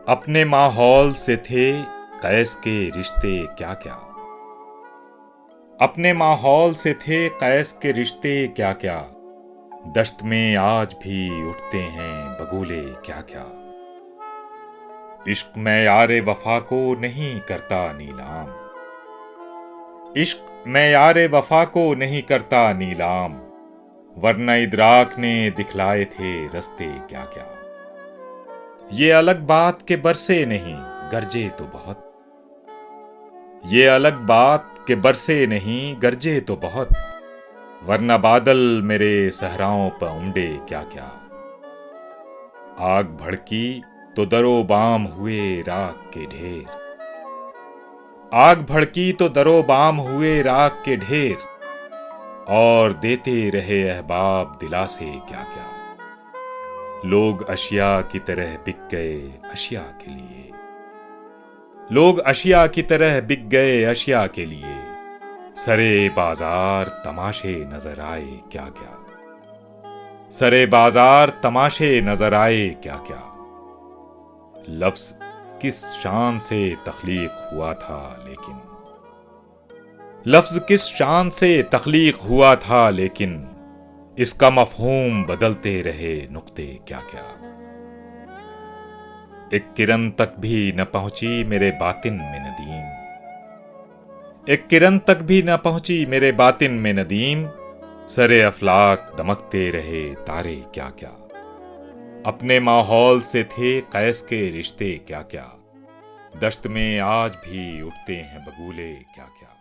अपने माहौल से थे कैस के रिश्ते क्या क्या। अपने माहौल से थे कैस के रिश्ते क्या क्या। दश्त में आज भी उठते हैं बगुले क्या क्या। इश्क में यारे वफा को नहीं करता नीलाम। इश्क में यारे वफा को नहीं करता नीलाम। वरना इदराक ने दिखलाए थे रस्ते क्या क्या। ये अलग बात के बरसे नहीं गरजे तो बहुत। ये अलग बात के बरसे नहीं गरजे तो बहुत। वरना बादल मेरे सहराओं पर उमड़े क्या क्या। आग भड़की तो दरो बाम हुए राख के ढेर। आग भड़की तो दरो बाम हुए राख के ढेर। और देते रहे अहबाब दिलासे क्या क्या। लोग अशिया की तरह बिक गए अशिया के लिए। लोग अशिया की तरह बिक गए अशिया के लिए। सरे बाजार तमाशे नजर आए क्या क्या। सरे बाजार तमाशे नजर आए क्या क्या। लफ्ज किस शान से तख्लीक हुआ था लेकिन। लफ्ज किस शान से तख्लीक हुआ था लेकिन। इसका मफहूम बदलते रहे नुक्ते क्या क्या। एक किरण तक भी न पहुंची मेरे बातिन में नदीम। एक किरण तक भी न पहुंची मेरे बातिन में नदीम। सरे अफलाक दमकते रहे तारे क्या क्या। अपने माहौल से थे कैस के रिश्ते क्या क्या। दश्त में आज भी उठते हैं बगुले क्या क्या।